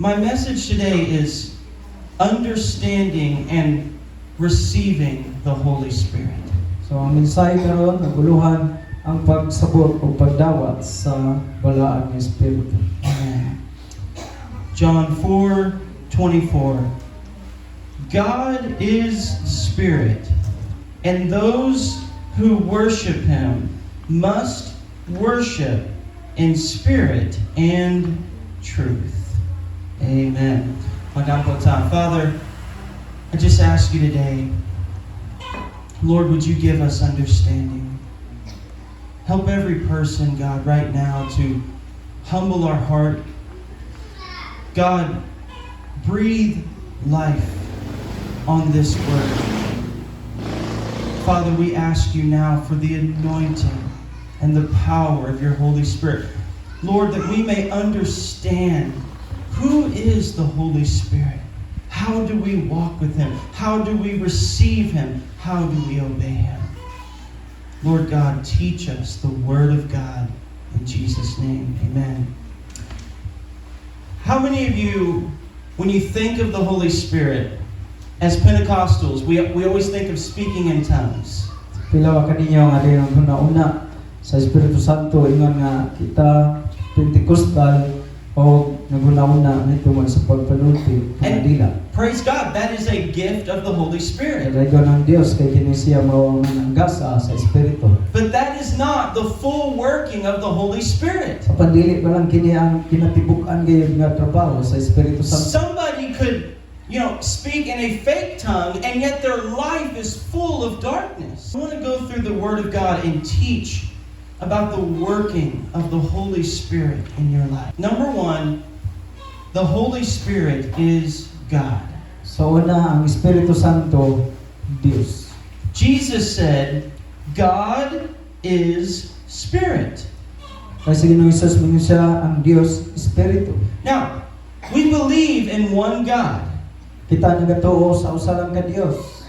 my message today is understanding and receiving the Holy Spirit. So ang mensahe karon naguluhan ang pagsabot o pagdawat sa balaan ng Espiritu. Amen. John 4:24. God is Spirit, and those who worship Him must worship in spirit and truth. Amen. Magandang time. Father, I just ask you today, Lord, would you give us understanding? Help every person, God, right now to humble our heart. God, breathe life on this word. Father, we ask you now for the anointing and the power of your Holy Spirit. Lord, that we may understand who is the Holy Spirit. How do we walk with Him? How do we receive Him? How do we obey Him? Lord God, teach us the Word of God. In Jesus' name, amen. How many of you, when you think of the Holy Spirit, as Pentecostals, we always think of speaking in tongues. Pila ka ninyo nga din ang una sa Espiritu Santo ingon nga kita Pentecostal o naguna-una nito man sa pagpanulti ng dila. Praise God, that is a gift of the Holy Spirit. Dayon ng Dios kay kini siya mao ang gasa sa Espiritu. But that is not the full working of the Holy Spirit. Sa pandili pa lang kini ang kinatibuk-an gayud nga trabaho sa Espiritu Santo. Somebody could, speak in a fake tongue, and yet their life is full of darkness. I want to go through the Word of God and teach about the working of the Holy Spirit in your life. Number one, the Holy Spirit is God. So una, ang Espiritu Santo, Dios. Jesus said, God is Spirit. Kasi Ginoong Hesus mo siya ang Dios Espiritu. Now, we believe in one God. Kita nagatuo sa usa lang ka Dios.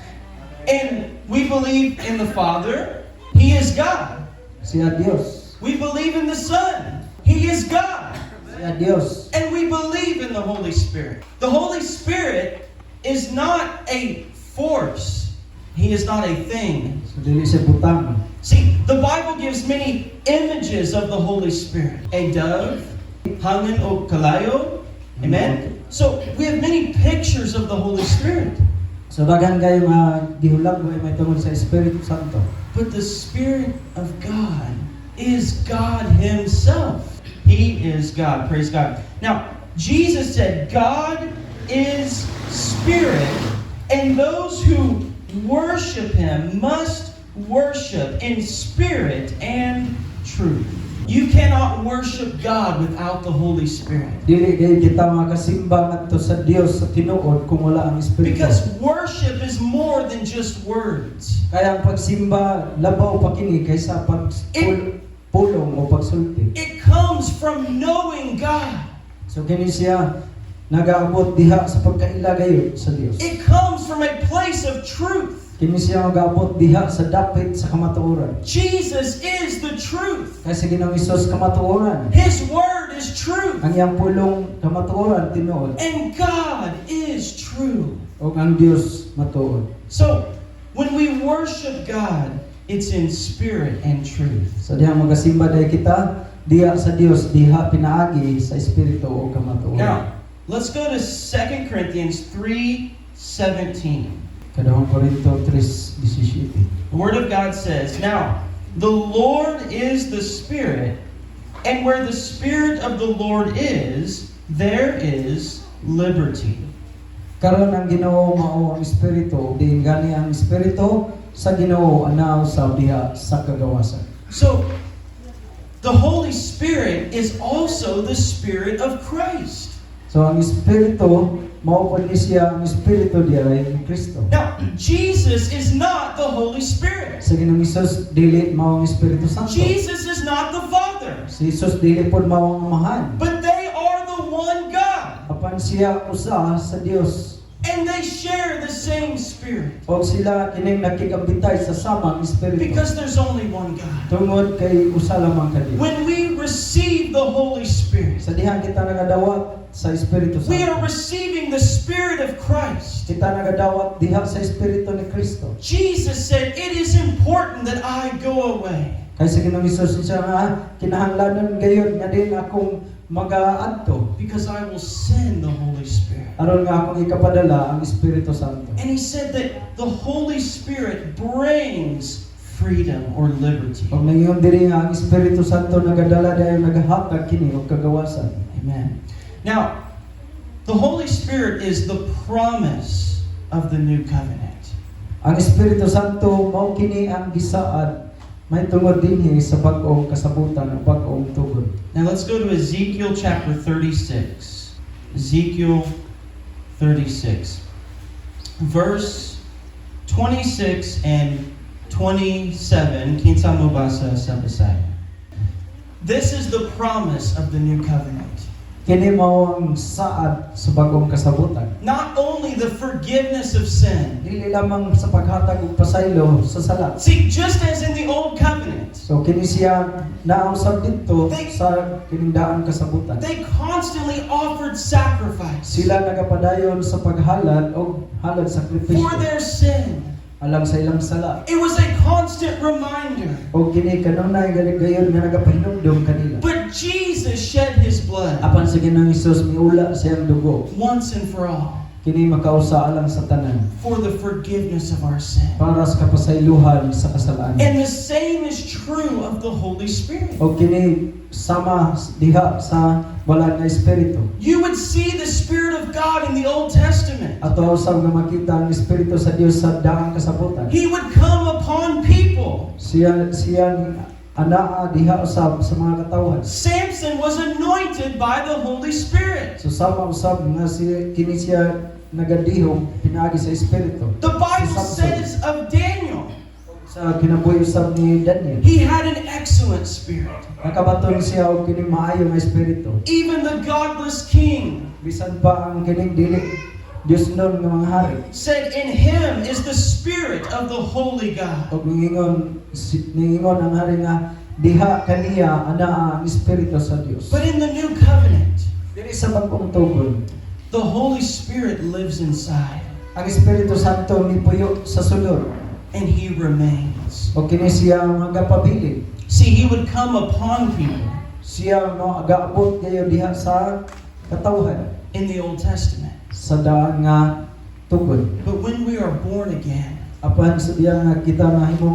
And we believe in the Father. He is God. Siya Dios. We believe in the Son. He is God. Siya Dios. And we believe in the Holy Spirit. The Holy Spirit is not a force. He is not a thing. So dili siya butang. See, the Bible gives many images of the Holy Spirit. A dove, hangin o kalayo. Amen? So, we have many pictures of the Holy Spirit. So daghan kayo nga gihulag mo may tungod sa Espiritu Santo. But the Spirit of God is God Himself. He is God. Praise God. Now, Jesus said, God is Spirit, and those who worship Him must worship in spirit and truth. You cannot worship God without the Holy Spirit. Dili kayo kita makasimba ngadto sa Dios sa tinuod kung wala ang Espiritu. Because worship is more than just words. Kaya ang pagsimba labaw pa kini kaysa pulong o pagsulti. It comes from knowing God. So kini siya nagaabot diha sa pagkaila gayud sa Dios. It comes from a place of truth. Kini siya nagaabot diha sa dapit sa kamatuoran. Jesus is the truth. Kasi Ginoong Hesus kamatuoran. His word is truth. Ang iyang pulong kamatuoran tinuod. And God is true. O ang Dios matuod. So, when we worship God, it's in spirit and truth. So diha magasimba dahi kita diha sa Dios diha pinaagi sa espiritu o kamatuoran. Now, let's go to 2 Corinthians 3:17. Kadawang Korinto 3:17. The Word of God says, Now, the Lord is the Spirit, and where the Spirit of the Lord is, there is liberty. Karon ang Ginoo mao ang espiritu, diin gani ang espiritu sa Ginoo anaw sa diha sa kagawasan. So, the Holy Spirit is also the Spirit of Christ. So ang espiritu mao pud ni siya ang espiritu diha ni Kristo. Now, Jesus is not the Holy Spirit. Sa Ginoong Hesus dili mao ang Espiritu Santo. Jesus is not the Father. Si Hesus dili pud mao ang amahan. But they are the one God. Apan siya usa sa Dios. And they share the same Spirit. O sila kining nakikabitay sa samang espiritu. Because there's only one God. Tungod kay usa lamang ka Dios. When we receive the Holy Spirit, Sa diha kita nagadawat sa Espiritu We are Santo. receiving the Spirit of Christ. Kita nagadawat diha sa Espiritu ni Kristo. Jesus said, "It is important that I go away." Kay sa Ginoong Hesus siya nga kinahanglanon gayon nga din akong magaadto Because I will send the Holy Spirit. aron nga akong ikapadala ang Espiritu Santo. And he said that the Holy Spirit brings freedom or liberty. Pag nangyong diri nga ang Espiritu Santo nagadala dayon nagahatag kini og kagawasan. Amen. Now, the Holy Spirit is the promise of the new covenant. Ang Espiritu Santo mao kini ang gisaad may tungod dinhi sa bag-ong kasabutan o bag-ong tugon. Now let's go to Ezekiel chapter 36. Ezekiel 36. Verse 26 and 27. Kinsa mo basa sa Bisaya? This is the promise of the new covenant. Kini mao ang saad sa bag-ong kasabutan. Not only the forgiveness of sin. Dili lamang sa paghatag og pasaylo sa sala. See, just as in the old covenant, So kini siya nausab dito sa kinindaan kasabutan. they constantly offered sacrifice Sila nagapadayon sa paghalad o halad for sakripisyo their sin. alang sa ilang sala. It was a constant reminder. O kini kanunay gayon nga nagapahinumdom kanila. But Jesus shed his blood Apan sa Ginoong Hesus miula siyang dugo. once and for all Kini makausa alang sa tanan for the forgiveness of our sin. para sa kapasaylohan sa kasalanan. And the same is true of the Holy Spirit. O kini sama diha sa wala nga espiritu. You would see the Spirit of God in the Old Testament. Ato usab nga makita ang espiritu sa Dios sa daang kasabutan. He would come upon people. Siya anaa diha usab sa mga katawhan. Samson was anointed by the Holy Spirit. So sama usab nga kini siya nagadihom pinaagi sa espiritu. The Bible Si Samson. says of Daniel, Sa kinabuhi usab ni Daniel, he had an excellent spirit. nakabaton siya og kining maayo nga espiritu. Even the godless king Bisan pa ang kining dili Dios nun nga mga hari. said, "In him is the spirit of the holy God." Og ningingon ang hari nga diha kaniya anaa ang espiritu sa Dios. But in the new covenant, Dili sa bagong tugon, the Holy Spirit lives inside ang Espiritu Santo nipuyo sa sulod. and he remains. O kini siya magapabilin. See, he would come upon people Siya agaabot kayo diha sa katawhan in the Old Testament. sa daan nga tugon. But when we are born again, Apan sa diya nga kita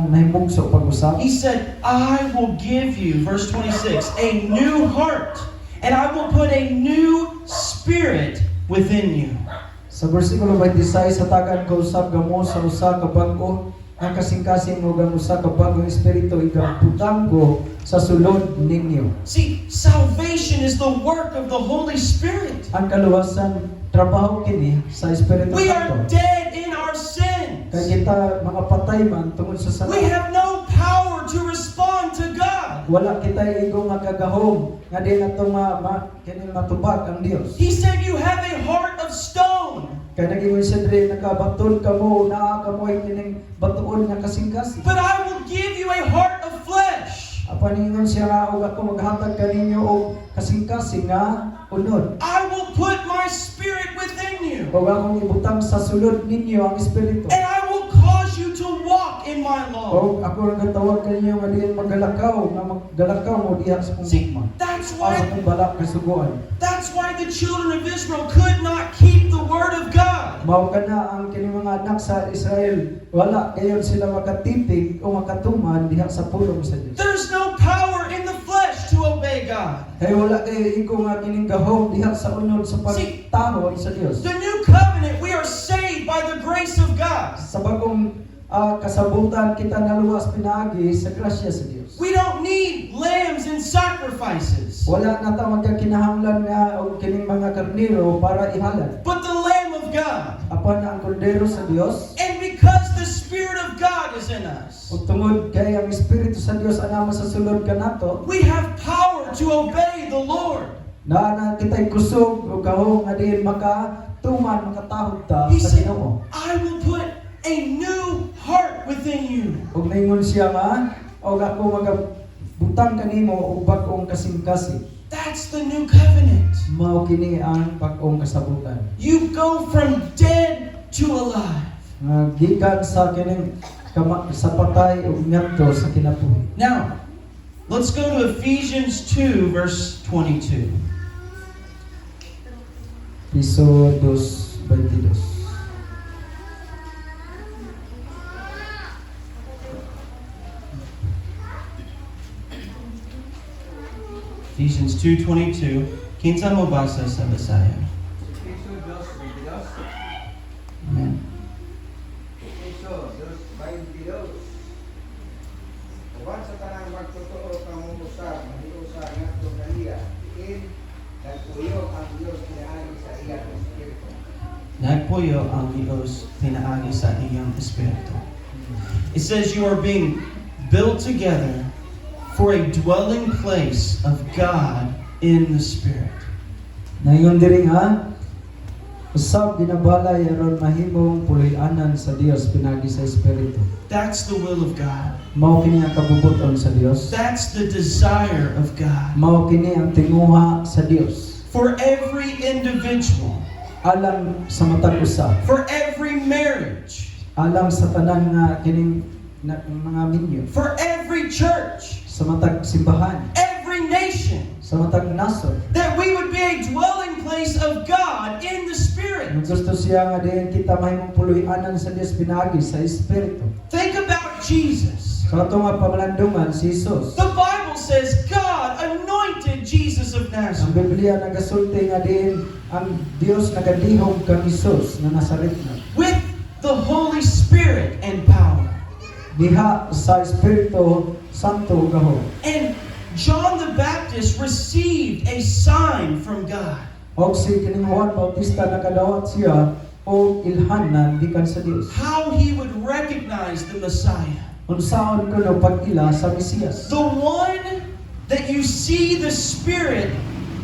nahimong sa pag-usap. he said, "I will give you," verse 26, "a new heart, and I will put a new spirit within you." Sa bersikulo 26 sa tagan ko usab gamo sa usa ka bag-o nga kasing-kasing ug ang usa ka bagong espiritu igaputang ko sa sulod ninyo. See, salvation is the work of the Holy Spirit. Ang kaluwasan trabaho kini sa Espiritu We are Santo. dead in our sins. Kay kita mga patay man tungod sa We sala. have no power to respond to God. Wala kita igo nga kagahom nga di nato kini matubag ang Dios. He said, "You have a heart of stone, Kay naging sa diri nakabaton kamo naa kamoy kining batuon nga kasing-kasing. but I will give you a heart of flesh. Apan ingon siya nga og ako maghatag kaninyo og kasing-kasing nga unod. I will put my spirit within you, Ug akong ibutang sa sulod ninyo ang espiritu. and I will cause you to walk in my law." O ako ang gatawag kaninyo nga diin maggalakaw nga maggalakaw mo diha sa See, pagmukma. that's Asa why kong balak kasuguan. the children of Israel could not keep the word of God. Mao kana ang kini mga anak sa Israel, wala kayon sila makatipig o makatuman diha sa pulong sa Dios. There's no power in the flesh to obey God. Kay wala kay iko nga kining gahom diha sa unod sa See, pagtahon sa Dios. The new covenant, we are saved by the grace of God. Sa bagong kasabutan kita naluwas pinaagi sa grasya sa Dios. We don't need lambs and sacrifices, Wala na ta magkakinahanglan nga og kining mga karnero para ihalad. but the Lamb of God. Apan ang kordero sa Dios, And because the Spirit of God is in us, ug tungod kay ang espiritu sa Dios anama sa sulod kanato, we have power to obey the Lord. na kita'y kusog o kahong nga diin makatuman, makatahod ta He sa said, Ginoo. "I will put a new heart within you." Ug maingon siya nga, o ako magabutang kanimo og bag-ong kasing-kasing. That's the new covenant. Mao kini ang bag-ong kasabutan. You go from dead to alive. Nga gikan sa kining sa patay ug ngadto sa kinabuhi. Now, let's go to Ephesians 2, verse 22. Piso 2:22. Ephesians 2:22. Kinsa mo basa sa Bisaya? Piso 2:22. Amen. Piso 2:22. Uban sa tanang magtotoo kang umusab, mahiusa ngadto kaniya, in nagpuyo ang Dios niyaagi sa iyang espiritu. Nagpuyo ang Diyos pinaagi sa iyong espiritu. It says you are being built together for a dwelling place of God in the Spirit. Naingon diri nga usab ginabalay aron mahimong puloy-anan sa Dios pinagi sa espiritu. That's the will of God. Mao kini ang kabubuton sa Dios. That's the desire of God. Mao kini ang tinguha sa Dios. For every individual, Alang sa matag usa, for every marriage, alang sa tanan nga kining mga minyo, for every church, sa matag simbahan, every nation, sa matag nasod. that we would be a dwelling place of God in the Spirit. Kung gusto siya nga diyan kita mahimong puloy-anan sa Dios pinagi sa espiritu. Think about Jesus. Sa ato nga pamalandungan si Jesus. The Bible says God anointed Jesus of Ang Nazareth Biblia nagasulti nga diin ang Dios nagadihog kang Jesus na Nazaret na. with the Holy Spirit and power. Diha sa Espiritu Santo ug gahom. And John the Baptist received a sign from God. Og si kining Juan Bautista nakadawat siya og ilhanan gikan sa Dios. How he would recognize the Messiah. Unsaon kuno pag-ila sa Mesiyas. The one that you see the Spirit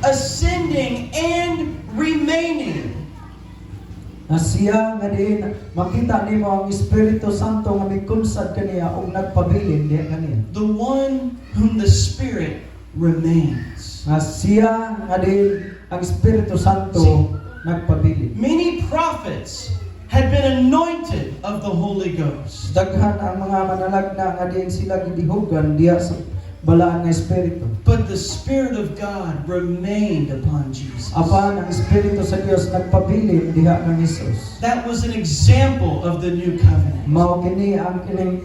ascending and remaining. Na siya nga diin makita nimo ang Espiritu Santo nga mikunsad kaniya og nagpabilin diha kaniya. The one whom the Spirit remains. Nga siya nga diin ang Espiritu Santo nagpabilin. Many prophets had been anointed of the Holy Ghost. Daghan ang mga manalagna nga diin sila gidihugan diha sa balaan nga Espiritu. But the Spirit of God remained upon Jesus. Apan ang Espiritu sa Dios nagpabilin diha kang Hesus. That was an example of the new covenant. Mao kini ang kining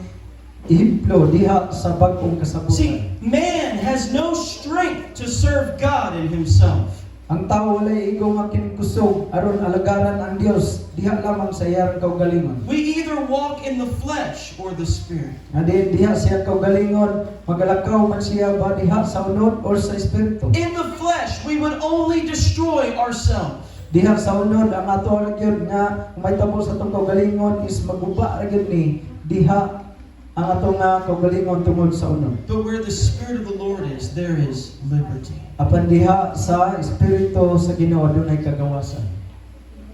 ihemplo diha sa bag-ong kasabutan. See, man has no strength to serve God in himself. Ang tao walay igo nga kining kusog aron alagaran ang Dios diha lamang sa iyang kaugalingon. We either walk in the flesh or the Spirit. Nga diha siya kaugalingon magalakaw man siya ba diha sa unod or sa Espiritu. In the flesh, we would only destroy ourselves. Diha sa unod ang ato ra gyud nga may tabo sa atong kaugalingon is maguba ra gyud ni diha ang atong nga kaugalingon tungod sa unod. But where the Spirit of the Lord is, there is liberty. Apan diha sa Espiritu sa Ginoo dunay kagawasan.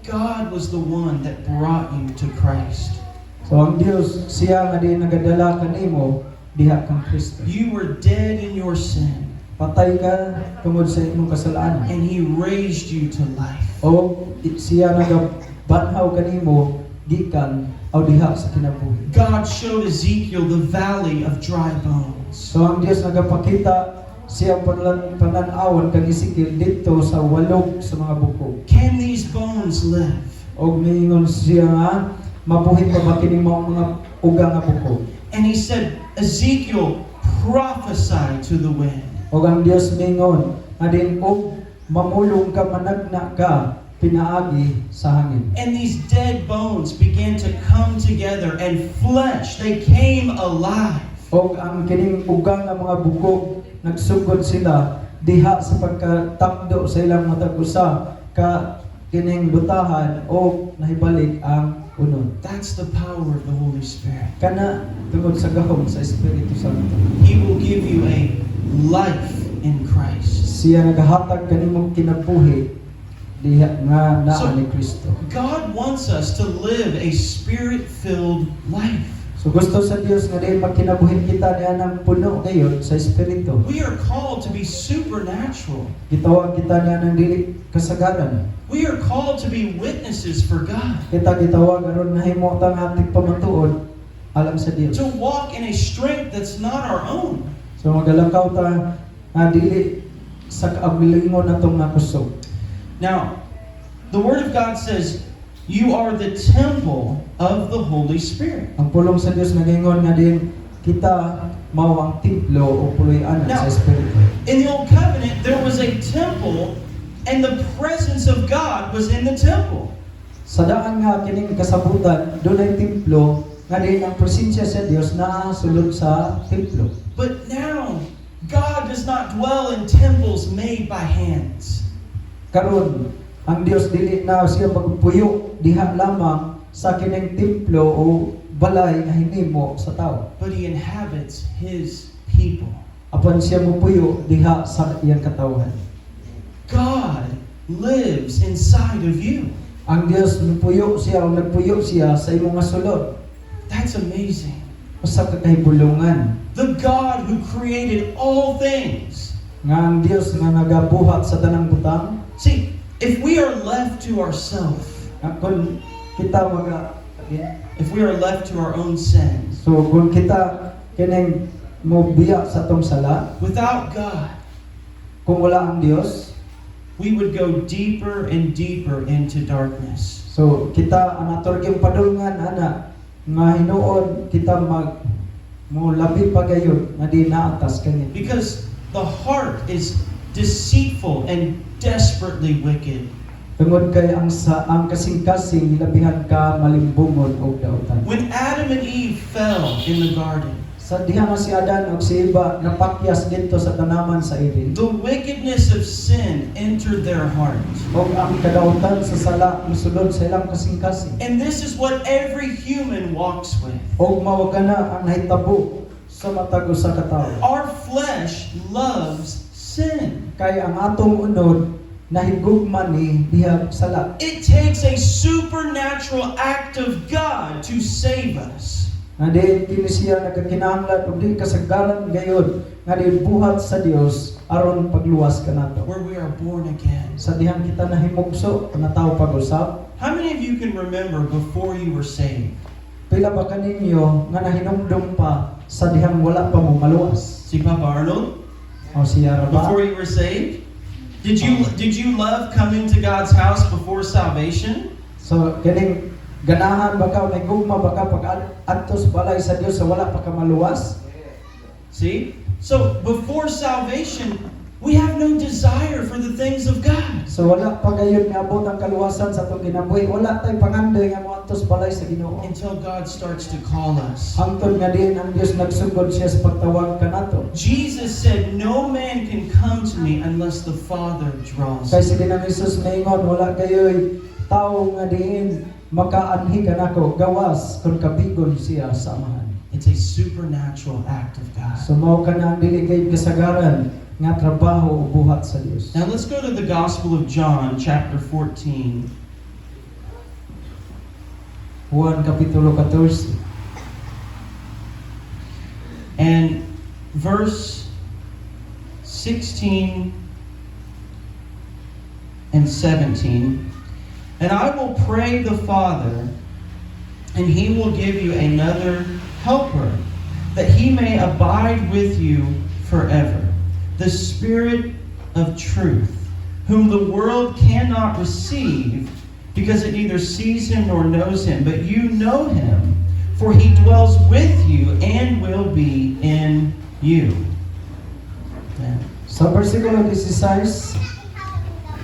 God was the one that brought you to Christ. So ang Dios siya nga di nagadala kanimo diha kang Kristo. You were dead in your sin, Patay ka tungod sa imong kasalanan. and He raised you to life. O siya nagabanhaw kanimo gikan o diha sa kinabuhi. God showed Ezekiel the valley of dry bones. So ang Dios nagapakita siya pananawon kang Ezekiel dito sa walog sa mga bukog. Can these bones live? Og miingon siya nga mabuhi pa ba kining mga uga nga bukog. And He said, Ezekiel, prophesy to the wind. Og ang Dios mingon nga din og mamulong ka managna ka pinaagi sa hangin. And these dead bones began to come together, and flesh, they came alive. Og ang kining ugang nga mga bukog nagsugod sila diha sa pagkatakdo sa ilang matag usa ka kining butahan o nahibalik ang unod. That's the power of the Holy Spirit. Kana tungod sa gahom sa Espiritu Santo. He will give you a life in Christ. Siya nagahatag kanimong kinabuhi diha nga naa So- ni Kristo. God wants us to live a spirit-filled life. So So gusto sa Dios nga di magkinabuhin kita niya ng puno gayon sa espiritu. We are called to be supernatural. Gitawag kita niya ng dili kasagaran. We are called to be witnesses for God. Kita gitawag aron nahimo tang ating pamatuod alam sa Dios. To walk in a strength that's not our own. So magalakaw ta nga dili sa kaabilingon natong nakusog. Now, the Word of God says, you are the temple of the Holy Spirit. Ang pulong sa Dios nagingon nga din kita mao ang templo o puloy-anan Now, sa espiritu. In the Old Covenant, there was a temple, and the presence of God was in the temple. Sa daan nga kining kasabutan, doon ay templo nga din ang presensya sa Dios naa sulod sa templo. But now, God does not dwell in temples made by hands. Karon ang Dios dili na siya magpuyo diha lamang sa kining templo o balay nga hinimo sa tao. But He inhabits His people. Apan siya mopuyo diha sa iyang katawan. God lives inside of you. Ang Dios mopuyo siya o nagpuyo siya sa imong nga sulod. That's amazing. Usa ka kahibulungan The God who created all things. nga ang Dios nga nagabuhat sa tanang butang. See, if we are left to ourselves, Kung kita if we are left to our own sins, so kung kita kining mobiya sa tong sala, without God, kung wala ang Dios, we would go deeper and deeper into darkness. so kita ang atorging padulngan ana nga hinuon kita mo labi pa gayon nga di naatas kani. Because the heart is deceitful and desperately wicked. Tungod kay ang kasing-kasing labihan ka malimbungon og dautan. When Adam and Eve fell in the garden, Sa diha nga si Adan ug si Eva napakyas dito sa tanaman sa Eden. the wickedness of sin entered their hearts. Og ang kadautan sa sala mosulod sa ilang kasing-kasing. And this is what every human walks with. Og mao kana ang nahitabo sa matag usa ka tawo. Our flesh loves sin. Kay ang atong unod nahigugma ni diha sala. It takes a supernatural act of God to save us. Nga di kini siya nagkakinahanglan ug di kasagaran gayon nga di buhat sa Dios aron pagluwas kanato. Where we are born again. Sa dihang kita nahimugso nataw pag-usap, How many of you can remember before you were saved? pila ba kaninyo nga nahinumdum pa sa dihang wala pa mo maluwas? See Papa Arnold? O siya ra ba? Before you were saved? Did you love coming to God's house before salvation? So kining ganahan ba ka may gugma ba ka pag adtos balay sa Dios sa wala pa ka maluwas? See? So before salvation, we have no desire for the things of God. So wala pa gayon nga abot ang kaluwasan sa atong kinabuhi. Wala tay pangandoy nga mo adtos balay sa Ginoo. Until God starts to call us. Hangtod nga diin ang Dios nagsugod siya sa pagtawag kanato. Jesus said, no man can come to me unless the Father draws Kay him. si Ginang Hesus maingon wala kayo'y tao nga diin makaanhi kanako gawas kung kabigon siya sa amahan. It's a supernatural act of God. So mao kana ang dili kay kasagaran nga trabaho o buhat sa Dios. Now let's go to the Gospel of John, chapter 14. Juan kapitulo 14 And verse 16 and 17. And I will pray the Father, and He will give you another helper, that He may abide with you forever. The Spirit of truth, whom the world cannot receive, because it neither sees Him nor knows Him, but you know Him, for He dwells with you and will be in you. Amen. Sa versikulo 16,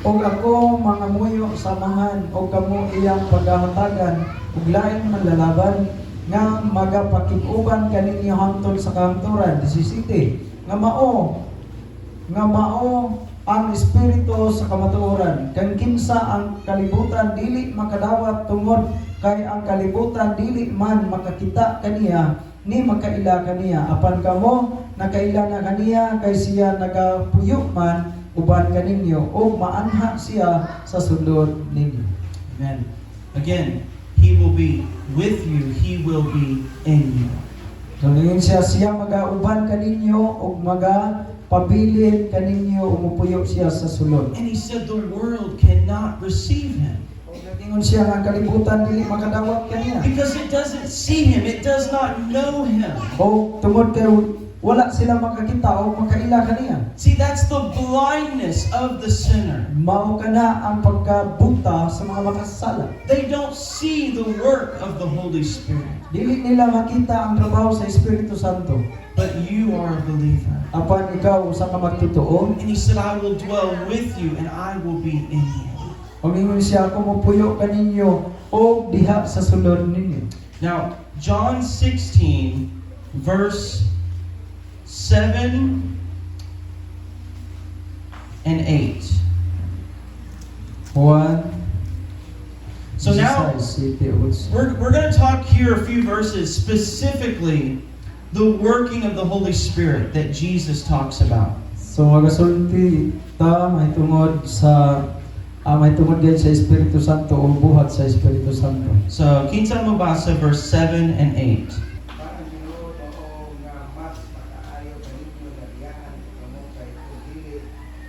og ako mga muyo samahan og kamo iyang pagahatagan ug lain man lalaban nga magapakig-uban kaninyo hangtod sa kahangturan 17 nga mao ang espiritu sa kamatuoran kang kinsa ang kalibutan dili makadawat tungod kay ang kalibutan dili man makakita kaniya ni makaila kaniya apan kamo nakaila na kaniya kay siya nagapuyo man uban kaninyo o maanha siya sa sulod ninyo. Amen. Again, He will be with you. He will be in you. Tulingon siya magauban kaninyo o pabilin kaninyo umupuyo siya sa sulod. And he said the world cannot receive him O nagingon siya nga kalibutan dili makadawat kaniya. because it doesn't see him. It does not know him. O tungod kay wala sila makakita o makaila kaniya. See, that's the blindness of the sinner. Mao kana ang pagkabuta sa mga makasala. They don't see the work of the Holy Spirit. Dili nila makita ang trabaho sa Espiritu Santo. But you are a believer. Apan ikaw usa ka magtotoo. And he said, I will dwell with you and I will be in you. O ingon siya ako mopuyo kaninyo o diha sa sulod ninyo. Now, John 16, verse 7 and 8. Juan So now, 16:8. we're going to talk here a few verses, specifically the working of the Holy Spirit that Jesus talks about. So magasulti ta may tungod gyud sa Espiritu Santo o buhat sa Espiritu Santo. So, kinsa mabasa verse 7 and 8. Parang Ginoo oo nga mas makaayo kaninyo na diyahan kamo kay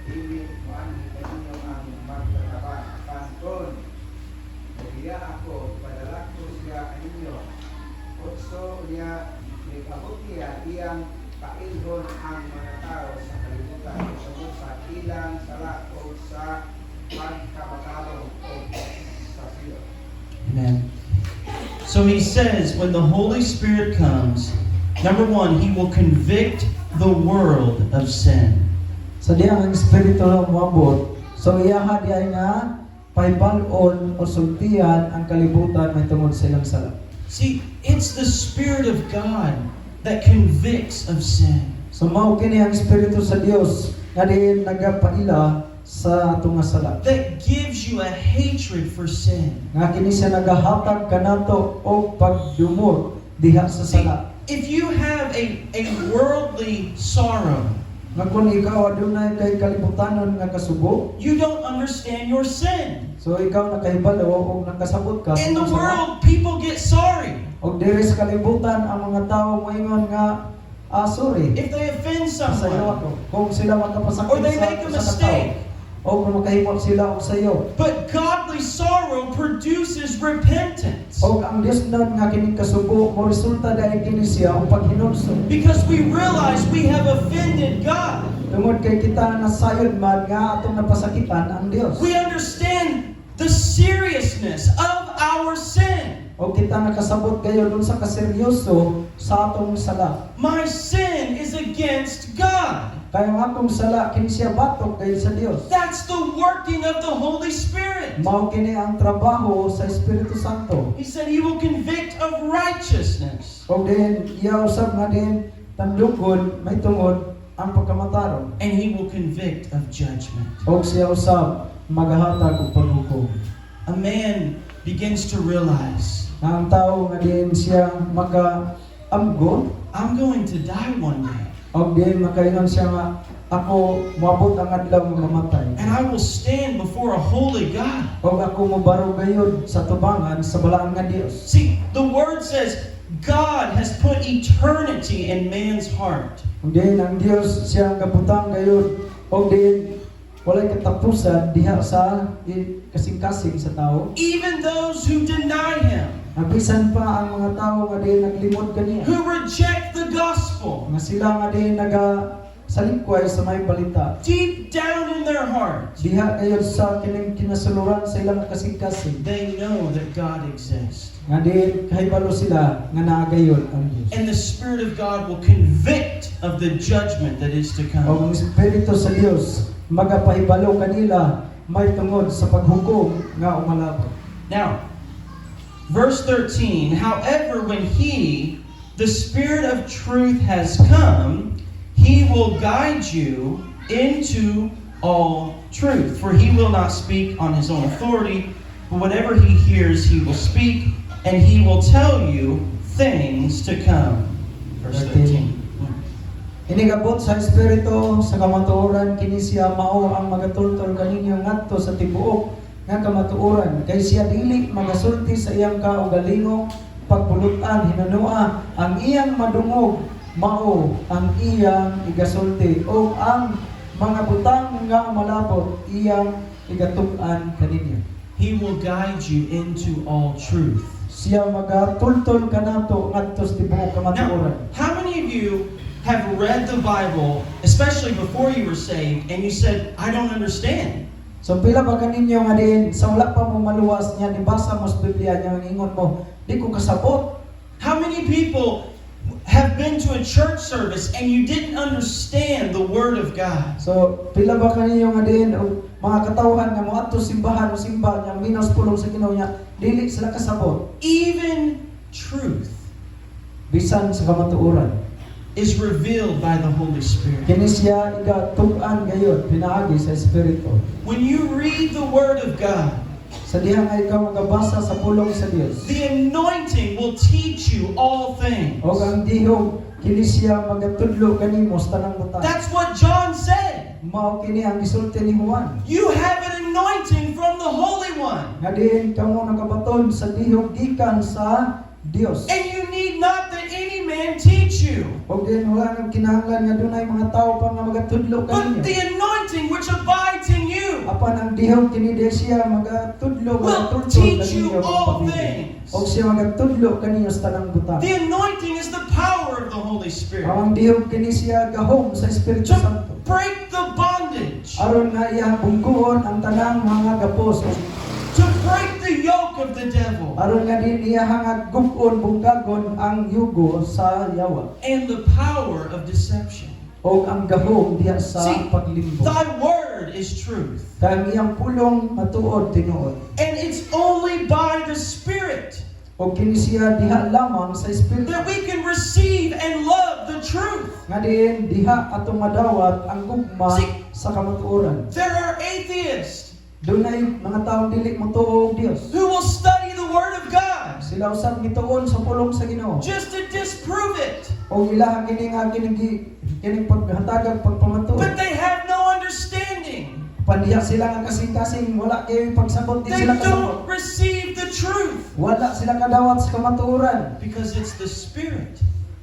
dili man kaninyo ang magtrabaho kanton. Diya ako padala ko siya kaninyo. Otso niya nagabot niya iyang pailhon ang mga tao sa kalibutan tungod sa ilang sala o sa pagkabatalon o sa siyo. Amen. So he says, when the Holy Spirit comes, number one, he will convict the world of sin. Sa diya ang Espiritu na moabot, so iyaha diay nga pahibal-on o sultihan ang kalibutan may tungod sa ilang sala. See, it's the Spirit of God that convicts of sin. So mao kini ang Espiritu sa Dios nga diin nagapaila sa atong nga sala. That gives you a hatred for sin. Nga kini siya nagahatag kanato og pagdumot diha sa See, sala. if you have a worldly sorrow, Nga kung ikaw adunay kay kalibutanon nga kasugo, you don't understand your sin. so ikaw nakahibalo og nakasabot ka sa In the imong sala. world, people get sorry. Og diri sa kalibutan ang mga tawo moingon nga sorry. If they offend Sayo someone, ako. Kung sila makapasakit or they sa make a sa mistake. katao, o kung makahimot sila og sayo. But godly sorrow produces repentance. O ang Dios nun nga kining kasugo mo resulta dahil kini siya og paghinulsol. Because we realize we have offended God. Tungod kay kita na sayod man nga atong napasakitan ang Dios. We understand the seriousness of our sin. O kita nakasabot kayo dun sa kaseryoso sa atong sala. My sin is against God. Kaya ang atong sala kini siya batok kay sa Dios. That's the working of the Holy Spirit. Mao kini ang trabaho sa Espiritu Santo. He said he will convict of righteousness. O din iya usab nga din tandukod may tungod ang pagkamataron. And he will convict of judgment. O siya usab magahatag og paghukom. A man begins to realize, Na ang tao nga din siya maka-amgo I'm going to die one day. o din makaingon siya nga ako moabot ang adlaw nga mamatay. And I will stand before a holy God. O ako mobaro gayud sa tubangan sa balaang nga Dios. See, the word says God has put eternity in man's heart. O din ang Dios siya ang kabutang gayud o din walay katapusan diha sa kasing-kasing sa tao. Even those who deny him, Nabisan pa ang mga tao nga din naglimod kaniya. who reject the gospel, Nga sila nga din salingkway sa may balita. deep down in their heart, Diha gayud sa kining kinasuluran sa ilang kasing-kasing. they know that God exists. Nga din kahibalo sila nga naagayod ang Dios. And the Spirit of God will convict of the judgment that is to O come. ang Espiritu sa Dios magapahibalo kanila may tungod sa paghukom nga umalabot. Now, verse 13, however, when he, the Spirit of truth, has come, he will guide you into all truth. For he will not speak on his own authority, but whatever he hears, he will speak, and he will tell you things to come. Verse 13. Inigabot sa Espiritu sa kamatuoran kini siya mao ang magatultol kaninyo ngadto sa tibuok nga kamatuoran kay siya dili magasulti sa iyang kaugalingong pagpulutan hinunua ang iyang madungog mao ang iyang igasulti o ang mga butang nga malapot iyang igatug-an kaninyo. He will guide you into all truth. Siya magatultol kanato ngadto sa tibuok kamatuoran. Now, how many of you have read the Bible, especially before you were saved, and you said, I don't understand? So pila ba kaninyo nga din sa wala pa mo maluwas niya nibasa mo sa Biblia niya ang ingon mo di ko kasabot. How many people have been to a church service and you didn't understand the Word of God? So pila ba kaninyo nga din o mga katawhan nga mo adto simbahan o simba niya minos pulong sa Ginoo niya dili sila kasabot. Even truth Bisan sa kamatuoran is revealed by the Holy Spirit. kini siya igatug-an gayud pinaagi sa Espiritu. When you read the Word of God, Sa diha nga ikaw magabasa sa pulong sa Dios. the anointing will teach you all things. O ang dihog kini siya magatudlo kanimo sa tanang butang. That's what John said. Mao kini ang gisulti ni Juan. You have an anointing from the Holy One. Nga din kamo nakabaton sa dihog gikan sa Dios. And you need not that any man teach you, O din wala nang kinahanglan nga dunay mga tao pa nga magatudlo but kaninyo. the anointing which abides in you Apan ang dihog kini di siya magatudlo will magatudlo teach you kaninyo all pagpabilin. things. O siya magatudlo kaninyo sa tanang butang. The anointing is the power of the Holy Spirit Ang dihog kini siya gahom sa Espiritu to Santo. break the bondage, Aron nga iyang bungkuon ang tanang mga gapos. to break the yoke of the devil, Aron nga din iya hangad gug-on bungkagon ang yugo sa yawa. and the power of deception. O ang gahom diha sa See, paglimbong. Thy word is truth, Kaya ang iyang pulong matuod tinuod. and it's only by the Spirit O kini siya diha lamang sa Espiritu. that we can receive and love the truth. Nga din diha atong madawat ang gugma See, sa kamatuoran. There are atheists Dunay mga taong dili motuo og Dios. who will study the Word of God Sila usab gituon sa pulong sa Ginoo. just to disprove it, O ilaha kini nga kini paghatagag pagpamatuod. but they have no understanding. Pandiya sila nga kasing-kasing wala kay pagsabot di They sila don't kasabot. receive the truth Wala sila kadawat sa kamatuoran. because it's the Spirit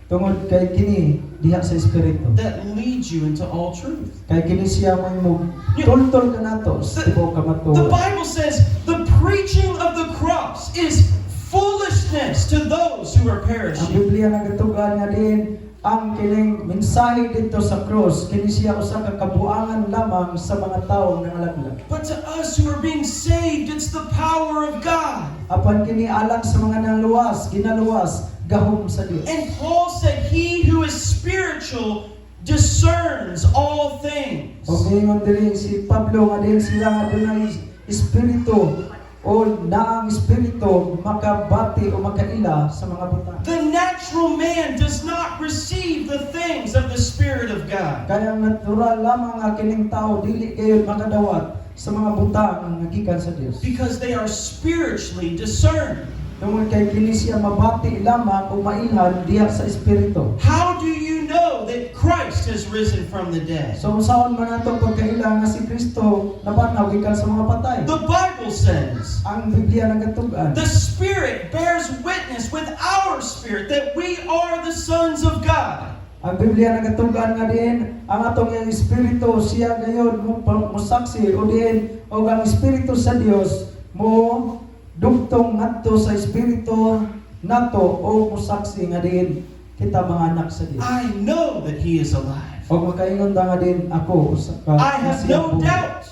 Tungod kay kini diha sa Espiritu. that leads you into all truth. Kay kini siya mo tultol kanato sa tibuok The kamatuoran. Bible says the preaching of the cross is foolishness to those who are Ang perishing. Biblia nagatugan nga din ang kining mensahe dito sa cross kini siya usa ka kabuangan lamang sa mga tawo nangalaglag. But to us who are being saved, it's the power of God. Apan kini alang sa mga naluwas, ginaluwas gahom sa Dios. And Paul said, he who is spiritual discerns all things. O gingon diri si Pablo nga din sila nga dunay espiritu o naang espiritu makabati o makaila sa mga butang. The natural man does not receive the things of the Spirit of God. Kaya natural lamang nga kining tao dili kayo makadawat sa mga butang nga gikan sa Dios. Because they are spiritually discerned. Tungod kay kini siya mabati lamang o mailhan diha sa espiritu. How do you know that Christ has risen from the dead? So usaon man nato pagkaila nga si Kristo nabanaw gikan sa mga patay. The Bible says, Ang Biblia nagatugan. the Spirit bears witness with our spirit that we are the sons of God. Ang Biblia nagatugan nga din ang atong yang espiritu siya gayon mo saksi o din o ang espiritu sa Dios mo dugtong ngadto sa espiritu nato o mo saksi nga din kita mga anak sa Dios. I know that He is alive. O makaingon ta nga din ako sa I have no doubt.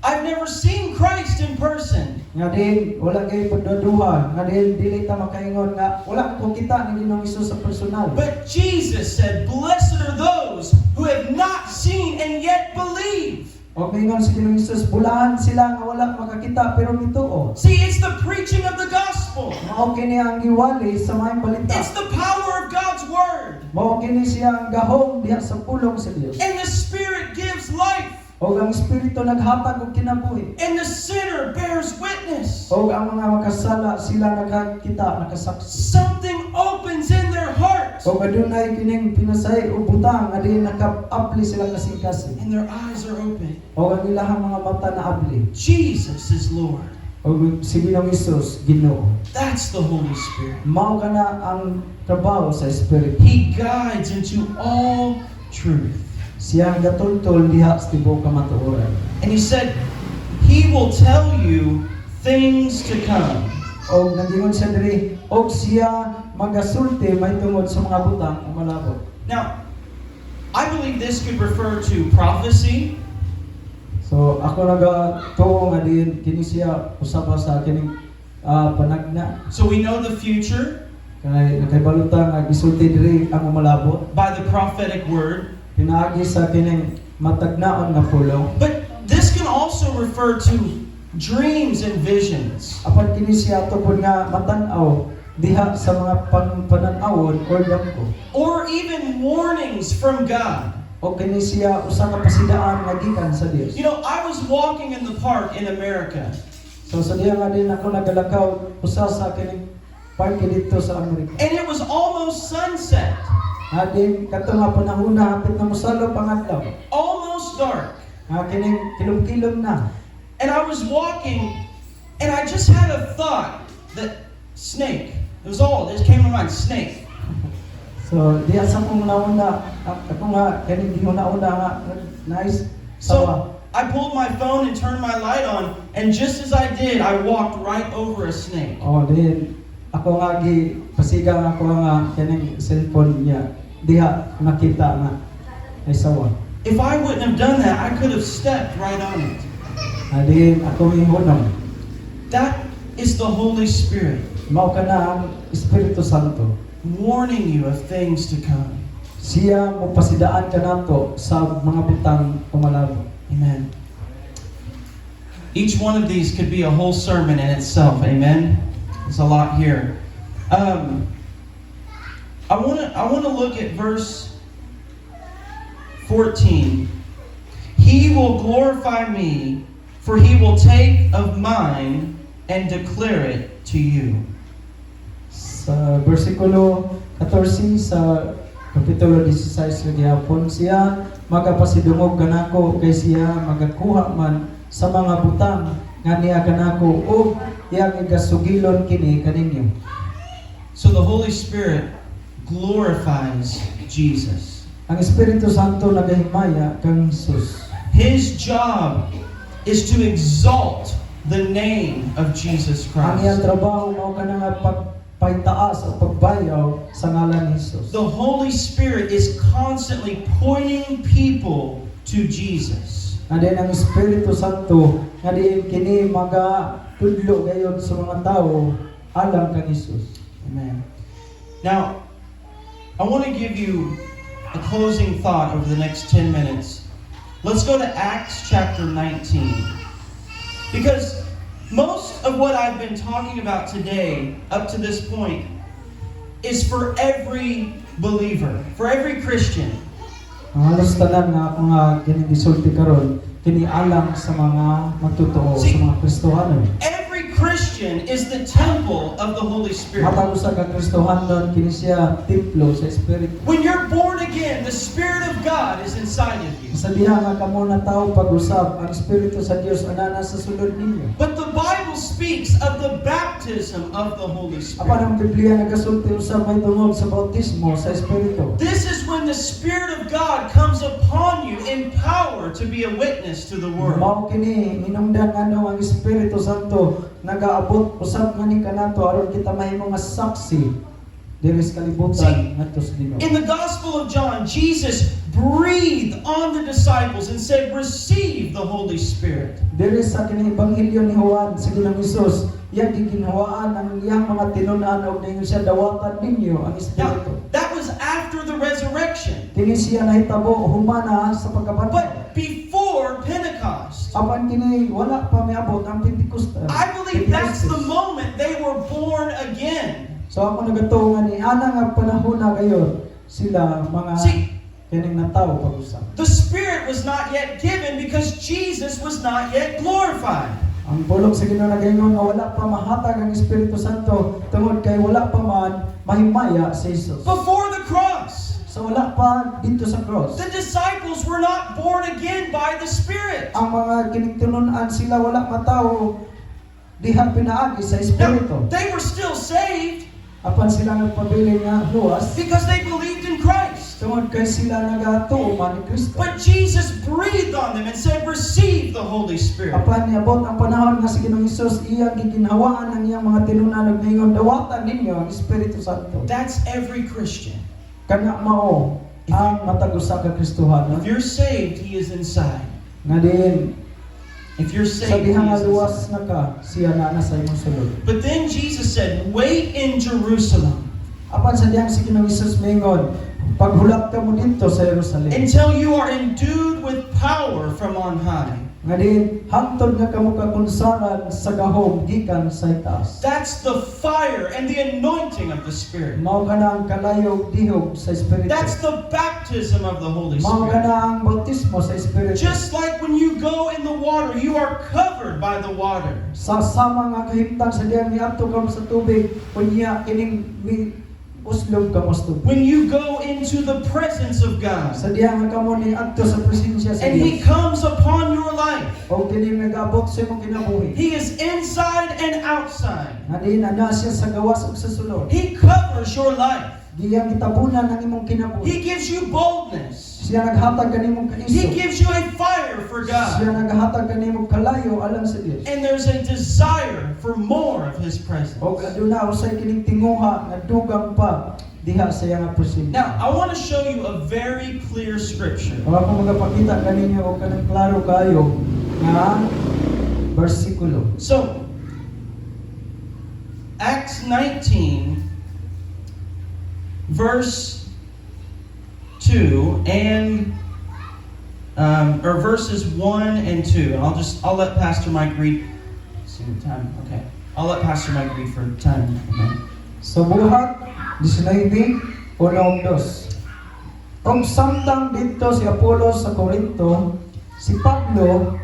I've never seen Christ in person. Nga din wala kay pagduduha nga din dili ta makaingon nga wala ko kita ni Ginoong Hesus sa personal. But Jesus said, blessed are those who have not seen and yet believe. O mingon si Ginoong Hesus bulahan sila nga wala makakita pero nituo. See, it's the preaching of the gospel. Mao kini ang giwali sa maayong balita. It's the power of God's word. Mao kini siya ang gahom diha sa pulong sa Dios. And the Spirit gives life. O ang espiritu naghatag og kinabuhi. And the sinner bears witness. O ang mga makasala sila nakakita nakasaksi. Something opens in their heart. O adunay kining pinasay o butang nga din nakaapli sila kasing-kasing. And their eyes are are open. O ang ilahang mga mata na abli. Jesus is Lord. O si Ginoong Isus, Ginoo. That's the Holy Spirit. Mao ka na ang trabaho sa Espiritu. He guides into all truth. Siya ang gatultol diha sa tibuok kamatuoran. And he said, He will tell you things to come. O nagingon siya diri, og siya magasulti may tungod sa mga butang o malabot. Now, I believe this could refer to prophecy, So ako nagatuo nga din kini siya usaba sa kining panagna so we know the future kay nakaibalutan nga gisulti diri ang malabot by the prophetic word. pinaagi sa kining matagnaon nga pulong. But this can also refer to dreams and visions. Apan kini siya tungod nga matan-aw diha sa mga pananawon or dangko. Or even warnings from God. O kini siya usa ka pasidaan nga gikan sa Dios. You know, I was walking in the park in America, So sa diha nga din ako nagalakaw usa sa kining parke dito sa Amerika. and it was almost sunset, Adin kato nga panahon na hapit na mosalop ang adlaw. almost dark. Kining kilom-kilom na. And I was walking, and I just had a thought that snake. It was all, it just came to my mind, snake. So diha sa kong nauna ako nga kining gihuna-una nga nice. So I pulled my phone and turned my light on, and just as I did, I walked right over a snake. Oh, din ako nga pasigang ako nga kining cellphone niya. Diha nakita nga ay sawa. If I wouldn't have done that, I could have stepped right on it. Adin ako ihunong. That is the Holy Spirit Mao ka na ang Espiritu Santo. warning you of things to come. Siya mo pasidaan ka nato sa mga butang pumalabot. Amen. Each one of these could be a whole sermon in itself. Amen. There's a lot here. I want to look at verse 14. He will glorify me, for he will take of mine and declare it to you. Sa versikulo 14 sa kapitulo 16 sa gihapon, siya magapasidungog kanako kay siya magakuha man sa mga butang nga niya kanako ug iyang igasugilon kini kaninyo. So the Holy Spirit glorifies Jesus. Ang Espiritu Santo nagahimaya kang Hesus. His job is to exalt the name of Jesus Ang iyang Christ. trabaho mao kana nga pagpaitaas o pagbayaw sa ngalan ni Hesus. The Holy Spirit is constantly pointing people to Jesus. Adin ang Espiritu Santo nga diin kini magatudlo gayon sa mga tawo alang kang Hesus. Amen. Now, I want to give you a closing thought over the next 10 minutes. Let's go to Acts chapter 19. Because most of what I've been talking about today, up to this point, is for every believer, for every Christian. Ang halos tanan nga ako nga kini gisulti karon kini alang sa mga magtotoo sa mga Kristohanon. Every Christian is the temple of the Holy Spirit. Matag usa ka Kristohanon kini siya templo sa Espiritu. When you're born again, the Spirit of God is inside of you. Sa diha nga kamo na tawo pag-usab ang Espiritu sa Dios ana sa sulod ninyo. But the Bible speaks of the baptism of the Holy Apan Spirit. ang Biblia nagasulti usab may tungod sa bautismo sa Espiritu. This is when the Spirit of God comes upon you in power to be a witness to the world. Mao kini hinungdan ano ang Espiritu Santo nagaabot usab man ni kanato aron kita mahimo nga saksi diri sa kalibutan ngadto sa Ginoo. In the Gospel of John, Jesus breathed on the disciples and said, "Receive the Holy Spirit." Diri sa kining ebanghelyo ni Juan sa Ginoong Hesus, iya giginhawaan ang iyang mga tinunan og ninyo siya dawatan ninyo ang Espiritu. Now, that was after the resurrection. Kini siya nahitabo humana sa pagkabantay. But before Pentecost, Apan kini wala pa miabot ang Pentecost. I believe that's the moment they were born again. So ako nagatuo nga ni ana nga panahon na gayon sila mga See, kining natawo pag-usap. the Spirit was not yet given because Jesus was not yet glorified. Ang pulong sa Ginoo nagaingon nga wala pa mahatag ang Espiritu Santo tungod kay wala pa man mahimaya si Jesus. Before the cross, So wala pa dito sa cross. The disciples were not born again by the Spirit. Ang mga kinigtunon-an sila wala matawo diha pinaagi sa Now, espiritu. they were still saved Apan sila nagpabiling nga luwas, because they believed in Christ. tungod kay sila nagatuo man ni Kristo. But Jesus breathed on them and said, receive the Holy Spirit. Apan niabot ang panahon nga si Ginoong Hesus iyang giginhawaan ang iyang mga tinunan ug mingon dawatan ninyo ang Espiritu Santo. That's every Christian. Kana mao ang matag usa ka Kristohanon If you're saved, He is inside. nga diin If you're sa saved, He diha nga is luwas inside. na ka siya na sa imong sulod. But then Jesus said, wait in Jerusalem Apan sa diyang si Ginoong Hesus mingon paghulat ka mo dito sa Jerusalem. until you are endued with power from on high. Nga din, hangtod nga kamo kakunsaran sa gahom gikan sa itaas. That's the fire and the anointing of the Spirit. Mao ka na ang kalayog dihog sa Espiritu. That's the baptism of the Holy Mao ka Spirit. na ang bautismo sa Espiritu. Just like when you go in the water, you are covered by the water. Sa sama nga kahimtang sa diyang niadto ka mo sa tubig, unya kining uslob ka mo sa tubig. When you go into the presence of God, Sa diyang nga kamo ni adto sa presensya sa and He Dios. comes upon your life, O kini nagabot sa imong kinabuhi. He is inside and outside. Nga din ana siya sa gawas ug sa sulod. He covers your life. Diyang gitabunan ang imong kinabuhi. He gives you boldness. Siya naghatag kanimong He kaiso. gives you a fire for Siya God. naghatag kanimong kalayo alang sa Dios. And there's a desire for more of His presence. O aduna usay kining tinguha nga dugang pa diha sa iyang presensya. Now, I want to show you a very clear scripture. Kung ako magapakita kaninyo o kanang klaro kayo nga bersikulo. So, Acts 19, verse 2 and or verses 1 and 2. I'll let Pastor Mike read. Let's see what time. Okay. I'll let Pastor Mike read for time. Okay. Sa buhat 19 unong dos. Kung samtang dito si Apolos sa Corinto, si Pablo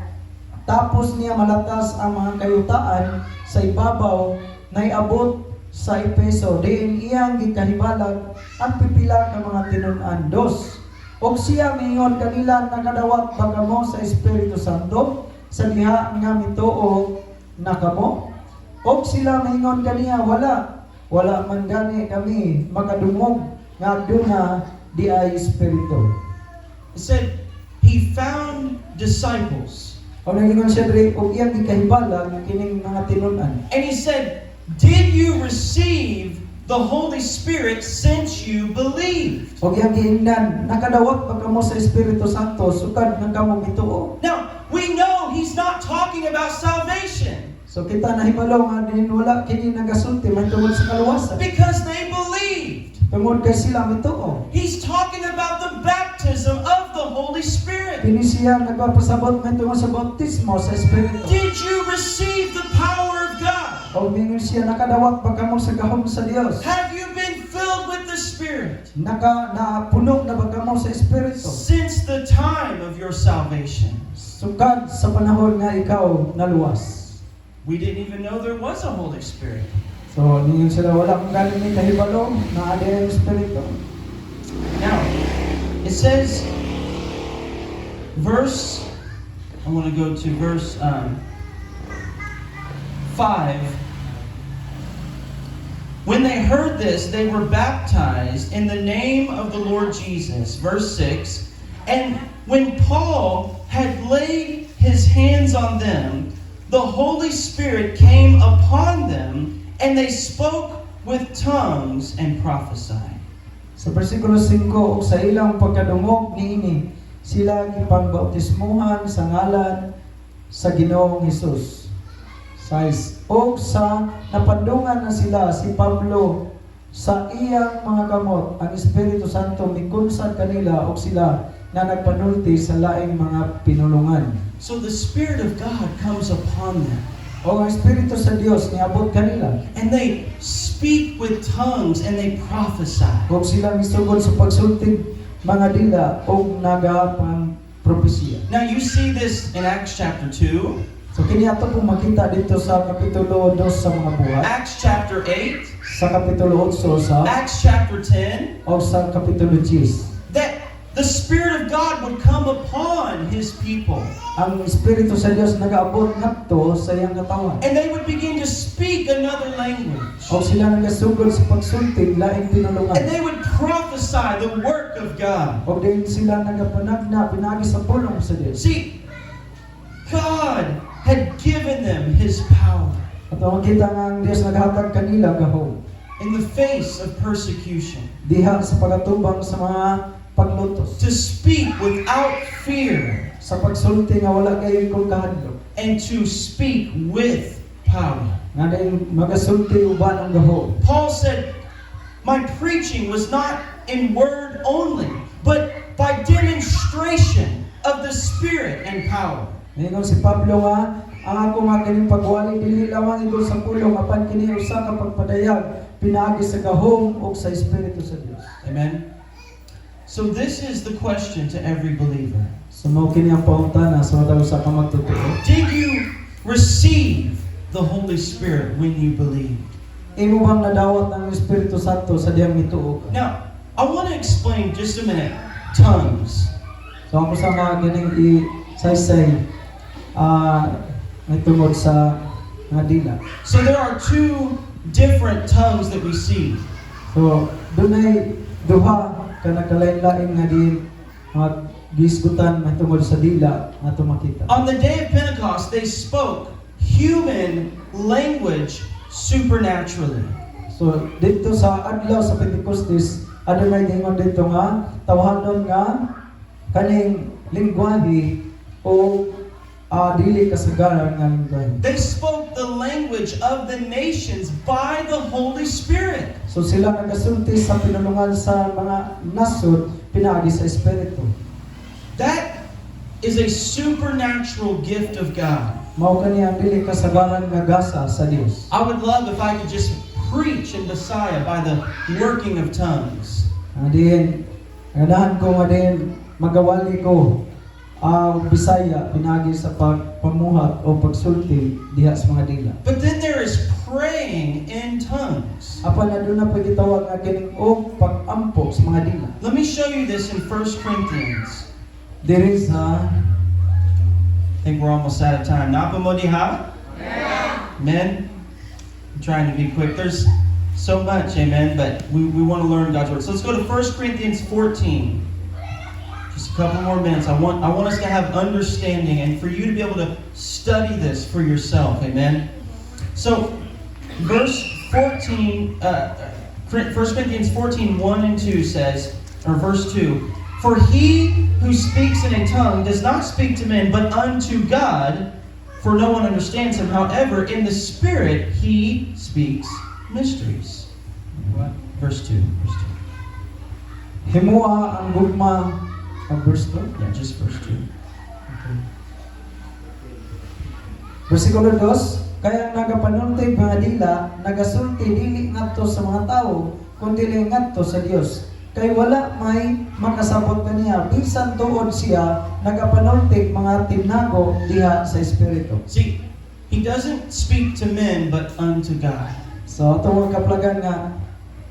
tapos niya malatas ang mga kayutaan sa ibabaw naiabot sa Efeso diin iyang gikahibalag ang pipila ka mga tinun-an dos. Og siya mingon kanila nakadawat ba kamo sa Espiritu Santo sa diha nga mituo na kamo? Og sila mingon kaniya wala man gani kami makadungog nga aduna di ay Espiritu. It said, He found disciples. O nangingon siya diri og iyang gikahibalag kining mga tinun-an. And He said, did you receive the Holy Spirit since you believed? Og iyang giingnan nakadawat ba kamo sa Espiritu Santo sukad nga kamo mituo. Now, we know He's not talking about salvation So kita nahibalo nga din wala kini nagasulti man tungod sa kaluwasan. because they believed. Tungod kay sila mituo. He's talking about the baptism of the Holy Spirit. Kini siya nagpapasabot man tungod sa bautismo sa Espiritu. Did you receive the power of God? O mingon siya nakadawat ba kamo sa gahom sa Dios. Have you been filled with the Spirit Napuno na ba kamo sa Espiritu. since the time of your salvation? Sukad sa panahon nga ikaw naluwas. We didn't even know there was a Holy Spirit. So, ninyo sila wala kung galing ni kahibalo na adi ang Espiritu. Now, it says, I want to go to verse 5. When they heard this, they were baptized in the name of the Lord Jesus. Verse 6. And when Paul had laid his hands on them, the Holy Spirit came upon them, and they spoke with tongues and prophesied. Sa versikulo 5, ug sa ilang pagkadungog niini, sila gipangbautismuhan sa ngalan sa Ginoong Hesus. 6. Og sa napandungan na sila si Pablo sa iyang mga kamot, ang Espiritu Santo mikunsad kanila og sila na nagpanulti sa laing mga pinulungan. So the Spirit of God comes upon them, O ang Espiritu sa Dios niabot kanila. and they speak with tongues and they prophesy. Kung sila misugod sa pagsultig mga dila o nagapang propesya. Now you see this in Acts chapter 2, So kini ato pong makita dito sa kapitulo 2 sa mga buhat. Acts chapter 8, sa kapitulo 8 sa Acts chapter 10, o sa kapitulo 10. that the Spirit of God would come upon His people. Ang Espiritu sa Dios nagaabot ngadto sa iyang katawan. And they would begin to speak another language. O sila nagasugod sa pagsulti laing And pinulungan. they would prophesy the work of God. O din sila nagapanagna pinagi sa pulong sa Dios. See, God had given them His power At ang makita nga ang Dios naghatag kanila gahom in the face of persecution diha sa pagatubang sa mga paglutos. to speak without fear Sa pagsulti nga wala kayo kung kahadlok. and to speak with power. Nga din magasulti uban ang gahom. Paul said, my preaching was not in word only, but by demonstration of the Spirit and power. Ngayon si Pablo nga, ang ako nga kining pagwali dili lamang ito sa pulong apan kini usa ka pagpadayag pinaagi sa gahom o sa Espiritu sa Dios. Amen. So this is the question to every believer. So mao kini ang pangutana sa mga usa ka magtotoo. Did you receive the Holy Spirit when you believed? Imo bang nadawat ang Espiritu Santo sa diyang mituo ka? Now, I want to explain just a minute tongues. So ako sa mga kining i-saysay may tungod sa mga dila. So there are two different tongues that we see. So dunay duha ka nakalain-lain nga din mga gisgutan may tungod sa dila nga tumakita. On the day of Pentecost, they spoke human language supernaturally. So dito sa adlaw sa Pentecostes, adunay gingon dito nga tawhanon nga kaning lingwahe o dili kasagaran nga lingwahe. They spoke the language of the nations by the Holy Spirit. So sila nagasulti sa pinulungan sa mga nasod pinaagi sa Espiritu. That is a supernatural gift of God. Mao kani ang dili kasagaran nga gasa sa Dios. I would love if I could just preach in Messiah by the working of tongues. Adin, ganahan ko nga din magawali ko Bisaya pinagi sa pagpamuhat o pagsulti diha sa mga dila. But then there is praying in tongues. Apan aduna pa gitawag nga kining og pag-ampo sa mga dila. Let me show you this in 1 Corinthians. Diri sa I think we're almost out of time. Napamodiha? Amen? I'm trying to be quick. There's so much, amen, but we want to learn God's word. So let's go to 1 Corinthians 14. Just a couple more minutes. I want us to have understanding and for you to be able to study this for yourself. Amen. So, verse 14, 1 Corinthians 14, 1 and 2 says, or verse 2, for he who speaks in a tongue does not speak to men, but unto God, for no one understands him. However, in the Spirit he speaks mysteries. Verse 2. Verse 2. himua ang gugma ang verse 2. Yeah, just verse 2. Versikulo 2, kaya nagapanulti mga dila, nagasulti dili ngadto sa mga tao, kundi dili ngadto sa Dios. Kay wala may makasabot kaniya, bisan tuod siya nagapanulti mga tinago diha sa Espiritu. See, he doesn't speak to men, but unto God. So atong kaplagan nga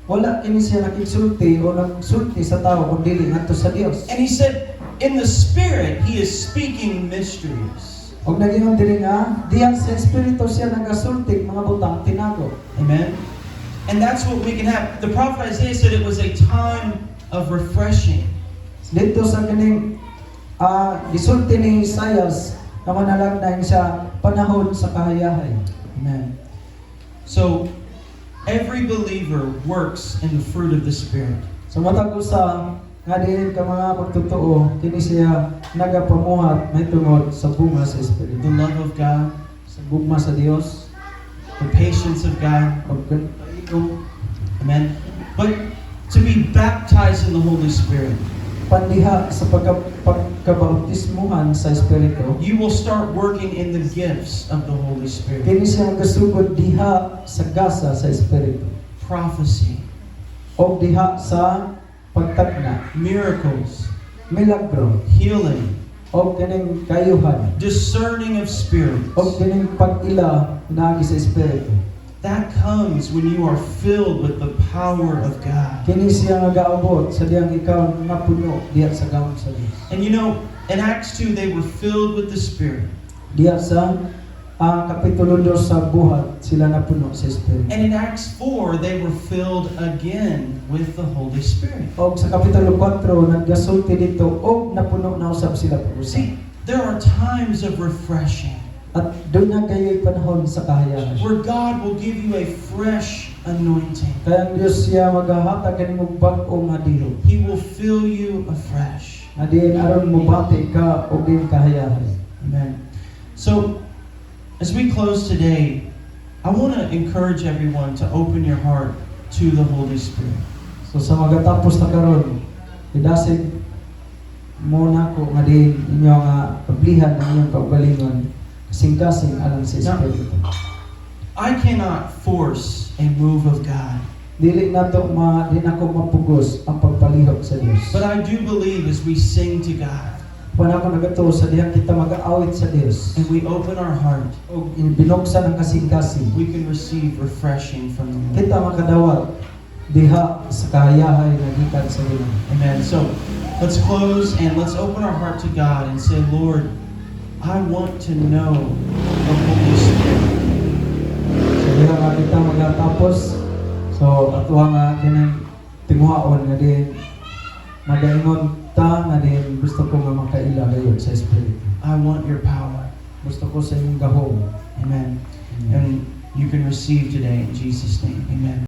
wala kini siya nakigsulti o nagsulti sa tao kundi dili ngadto sa Dios. And he said, in the Spirit, he is speaking mysteries. Og nagingon diri nga diha sa Espiritu siya nagasulti mga butang tinago. Amen? And that's what we can have. The prophet Isaiah said it was a time of refreshing. Dito sa kining gisulti ni Isaias na manalagdan siya panahon sa kahayahay. Amen. So, every believer works in the fruit of the Spirit. So matag usa nga diin ka mga magtotoo kini siya nagapamuhat may tungod sa bunga sa The Espiritu. love of God, Sa gugma sa Dios, the patience of God. pagkantaygo, Amen. But to be baptized in the Holy Spirit, pandiha sa pagkabautismuhan sa Espiritu. you will start working in the gifts of the Holy Spirit. Kini siya gasugod diha sa gasa sa Espiritu. Prophecy, O diha sa pagtagna, miracles, milagro, healing, o kining kayuhan, discerning of spirits, o kining pag-ila naagi sa Espiritu. That comes when you are filled with the power of God. Kini siya nga gaabot sa diyang ikaw napuno diha sa gahom sa Dios. And you know, in Acts 2, they were filled with the Spirit. Diya sa kapitulo 2 sa buhat sila napuno sa Espiritu. And in Acts 4, they were filled again with the Holy Spirit. Og sa kapitulo 4 naggasulti dito og napuno na usab sila pag-usa. See, there are times of refreshing At doon na kayo'y panahon sa kahayahan. where God will give you a fresh anointing. Kaya ang Diyos siya maghahatag kanimo bag-o nga dihok. He will fill you afresh. Na diin aron mobati ka og din kahayahan. Amen. So, as we close today, I want to encourage everyone to open your heart to the Holy Spirit. So sa magatapos na karon, idasig muna ko nga din inyo nga pablihan ang inyong kaugalingon kasing-kasing alang sa Espiritu. I cannot force a move of God, Dili nato di nako mapugos ang pagpalihok sa Dios. but I do believe as we sing to God Kung ako nagato sa dihang kita mag-aawit sa Dios and we open our heart, o binuksan ang kasing-kasing, we can receive refreshing from the Lord. kita makadawat diha sa kahayahay nga gikan sa Ginoo. Amen. So let's close and let's open our heart to God and say, Lord, I want to know the Holy Spirit. So diha nga kita magatapos. So atuwa nga kinang tinguhaon nga din nagaingon ta nga din gusto ko nga makaila gayon sa Espiritu. I want your power. Gusto ko sa inyong gahom. Amen. And you can receive today in Jesus' name. Amen.